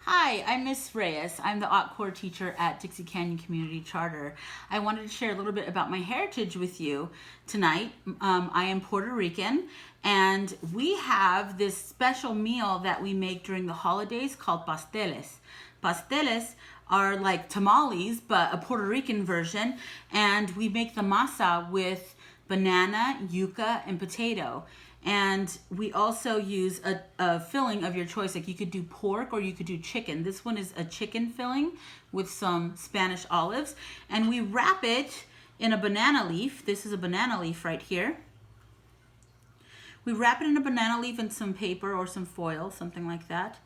Hi, I'm Miss Reyes. I'm the Haute Core teacher at Dixie Canyon Community Charter. I wanted to share a little bit about my heritage with you tonight. I am Puerto Rican, and we have this special meal that we make during the holidays called pasteles. Pasteles are like tamales, but a Puerto Rican version, and we make the masa with banana, yuca, and potato. And we also use a filling of your choice. Like you could do pork or you could do chicken. This one is a chicken filling with some Spanish olives. And we wrap it in a banana leaf. This is a banana leaf right here. We wrap it in a banana leaf and some paper or some foil, something like that.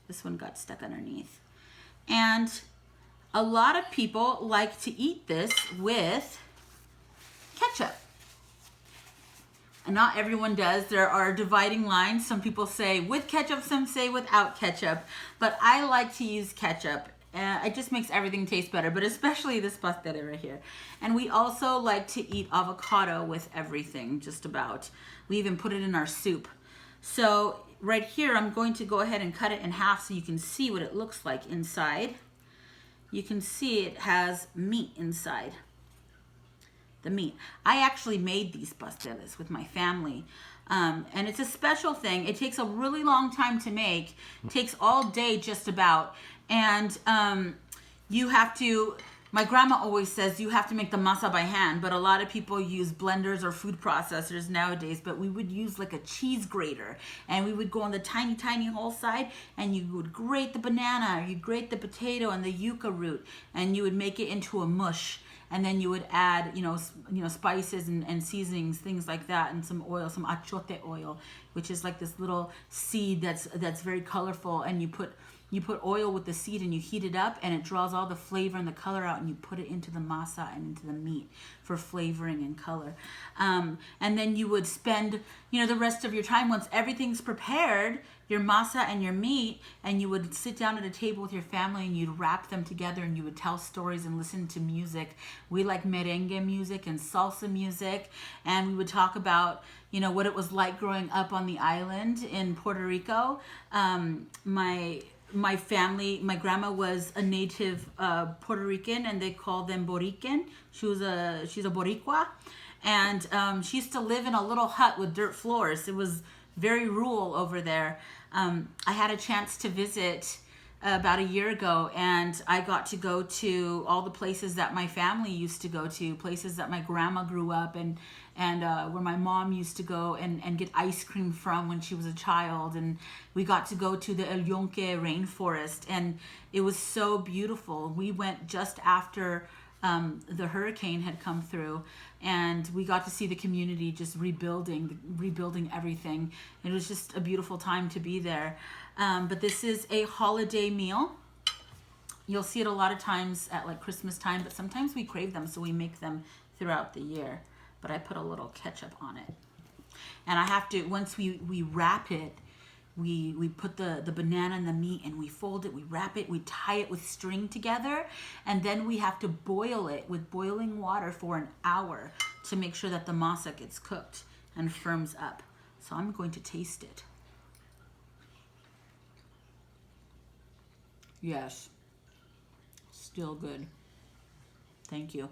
This one got stuck underneath. And a lot of people like to eat this with ketchup. And not everyone does. There are dividing lines. Some people say with ketchup, some say without ketchup. But I like to use ketchup. It just makes everything taste better, but especially this pastel right here. And we also like to eat avocado with everything, just about. We even put it in our soup. So right here, I'm going to go ahead and cut it in half so you can see what it looks like inside. You can see it has meat inside. The meat. I actually made these pasteles with my family. And it's a special thing. It takes a really long time to make. It takes all day just about. And you have to, my grandma always says you have to make the masa by hand, but a lot of people use blenders or food processors nowadays, but we would use like a cheese grater, and we would go on the tiny, tiny whole side, and you would grate the banana, or you grate the potato and the yuca root, and you would make it into a mush. And then you would add, spices and seasonings, things like that, and some oil, some achote oil, which is like this little seed that's very colorful. And you put oil with the seed and you heat it up, and it draws all the flavor and the color out, and you put it into the masa and into the meat for flavoring and color. And then you would spend, the rest of your time, once everything's prepared, your masa and your meat, and you would sit down at a table with your family and you'd wrap them together and you would tell stories and listen to music. We like merengue music and salsa music, and we would talk about, what it was like growing up on the island in Puerto Rico. My family, my grandma was a native Puerto Rican, and they called them Borican. She's a Boricua, and she used to live in a little hut with dirt floors. It was very rural over there. I had a chance to visit about a year ago, and I got to go to all the places that my family used to go to, places that my grandma grew up, and where my mom used to go and get ice cream from when she was a child. And we got to go to the El Yunque rainforest, and it was so beautiful. We went just after the hurricane had come through, and we got to see the community just rebuilding everything. It was just a beautiful time to be there. But this is a holiday meal. You'll see it a lot of times at like Christmas time, but sometimes we crave them, so we make them throughout the year. But I put a little ketchup on it. And I have to, once we wrap it, we put the banana and the meat, and we fold it, we wrap it, we tie it with string together, and then we have to boil it with boiling water for an hour to make sure that the masa gets cooked and firms up. So I'm going to taste it. Yes, still good. Thank you.